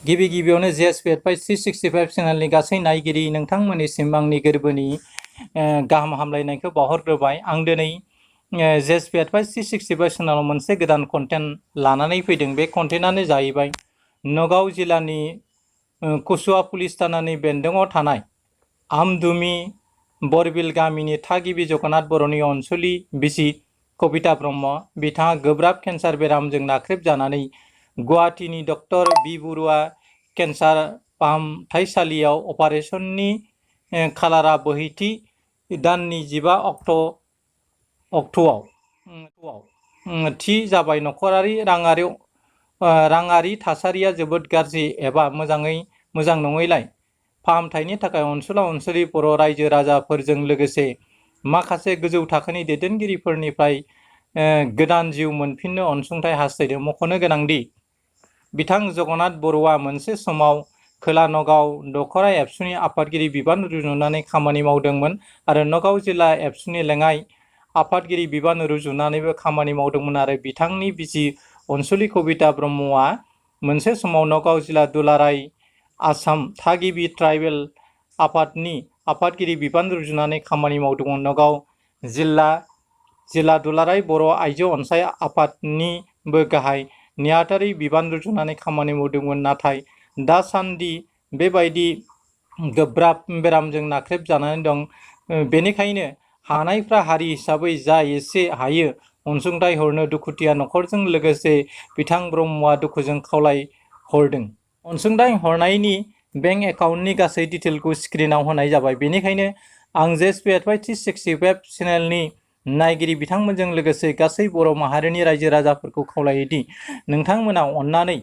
गिबि गिबियावनो JSP advice 365 चेनेलनि गासै नायगिरि नोंथांमोननिसिम आंनि गोरबोनि गाहाम हामलायनायखौ बावहरग्रोबाय। आं दिनै जेएसपी एडभाइस 365 चेनेलाव मोनसे गोदान कन्टेन्ट लानानै फैदों। बे कन्टेन्टआनो जाहैबाय नगाव जिल्लानि कसुवा पुलिस थानानि बेन्दोङाव थानाय आमदुमि बरबिल गामिनि थागिबि जगन्नाथ बर'नि अनसुलि बिसि कबिता ब्रह्म। बिथाङा गोब्राब केन्सार बेरामजों नाख्रेबजानानै गुवाहाटीनि डक्टर बि बरुवा केन्सार फाहामथायसालियाव अपारेशननि खालारा बोहैथि दाननि 15 अक्ट'आव थि जाबाय। नखरारि राङारि थासारिया जोबोद गाज्रि एबा मोजां नङैलाय फाहामथायनि थाखाय अनसुलि बर' रायजो राजाफोरजों लोगोसे माखासे गोजौ थाखोनि दैदेनगिरिफोरनिफ्राय गोदान जिउ मोनफिननो अनसुंथाइ हास्थायदों। मख'नो गोनांदि बिथां जगन्नाथ बर'आ मोनसे समाव खोला नगाव दखरा एबसुनि आफादगिरि बिबान रुजुनानै खामानि मावदोंमोन आरो नगाव जिल्ला एबसुनि लेङाइ आफादगिरि बिबान रुजुनानैबो खामानि मावदोंमोन आरो बिथांनि बिसि अनसुलि कबिता ब्रह्मआ मोनसे समाव नगाव जिल्ला दुलाराय आसाम थागिबि ट्राइबेल आफादनि आफादगिरि बिबान रुजुनानै खामानि मावदोंमोन। नगाव जिल्ला दुलाराय बर' आइजो अनसाय आफादनिबो गाहाय नेहाथारि बिबान रुजुनानै खामानि मावदोंमोन। नाथाय दासान्दि बेबायदि गोब्राब बेरामजों नाख्रेबजानानै दं। बेनिखायनो हानायफ्रा हारि हिसाबै जा एसे हायो अनसुंथाइ हरनो दुखुथिया नखरजों लोगोसे बिथां ब्रह्मआ दुखुजों खावलायहरदों। अनसुंथाइ हरनायनि बेंक एकाउन्टनि गासै डिटेलखौ स्क्रिनाव होनाय जाबाय। बेनिखायनो आं जेएसपी एडभाइस 365 चेनेलनि नायगिरि बिथांमोनजों लोगोसे गासै बर' माहारिनि रायजो राजाफोरखौ खावलायोदि नोंथांमोना अननानै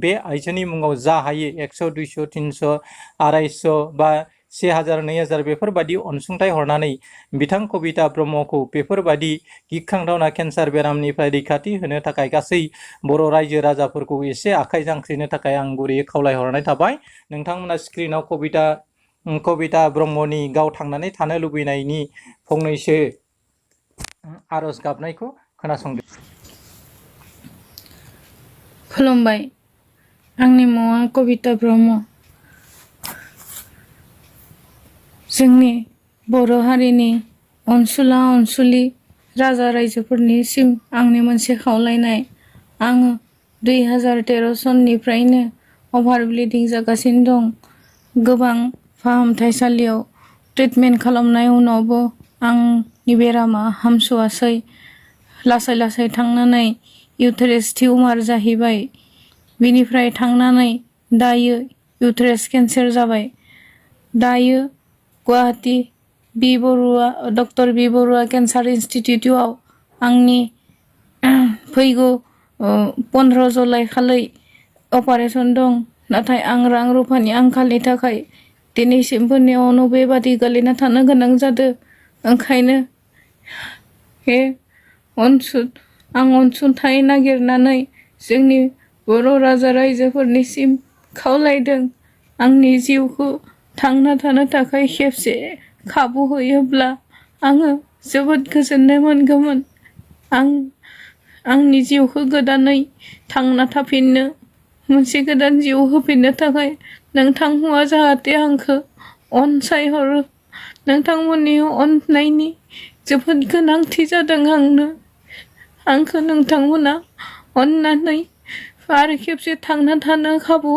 बे आइजोनि मुङाव जा हायो 100, 200, 300, 250 बा 1000, 2000 बेफोरबायदि अनसुंथाइ हरनानै बिथां कबिता ब्रह्मखौ बेफोरबायदि गिख्रांथावना केन्सार बेरामनिफ्राय रैखाथि होनो थाखाय गासै बर' रायजो राजाफोरखौ एसे आखाइ जांख्रिनो थाखाय आं गुरैयै खावलायहरनाय थाबाय। नोंथांमोना स्क्रिनाव कबिता ब्रह्मनि गाव थांनानै थानो लुबैनायनि फंनैसो आरज गाबनायखौ खोनासंदो। खुलुमबाय, आंनि मुङा कबिता ब्रह्म। जोंनि बर' हारिनि अनसुलि राजा रायजोफोरनिसिम आंनि मोनसे खावलायनाय। आङो 2013 सननिफ्रायनो अभार ब्लिडिं जागासिनो दं। गोबां फाहामथायसालियाव ट्रिटमेन्ट खालामनाय उनावबो आंनि बेरामा हामस'आसै। लासै थांनानै इउटेरास टिउमार जाहैबाय। बिनिफ्राय थांनानै दायो इउटेरास केन्सार जाबाय। दायो गुवाहाटी डक्टर बि बरुवा केन्सार इन्स्टिटिउटआव आंनि फैगौ 15 जुलाइ खालि अपारेशन दं। नाथाय आं रां रुफानि आंखालनि थाखाय दिनैसिमबो न'आवनो बेबादि गोलैना थानो गोनां जादों। ओंखायनो आं अनसुंथाइ नागिरनानै जोंनि बर' राजा रायजोफोरनिसिम खावलायदों। आंनि जिउखौ थांना थानो थाखाय खेबसे खाबु होयोब्ला आङो जोबोद गोजोननाय मोनगौमोन। आंनि जिउखौ गोदानै थांना थाफिननो मोनसे गोदान जिउ होफिननो थाखाय नोंथांमोना जाहाथे आंखौ अनसायहरो। नोंथांमोननि अननायनि जोबोद गोनांथि जादों आंखौ नोंथांमोना अननानै आरो खेबसे थांना थानो खाबु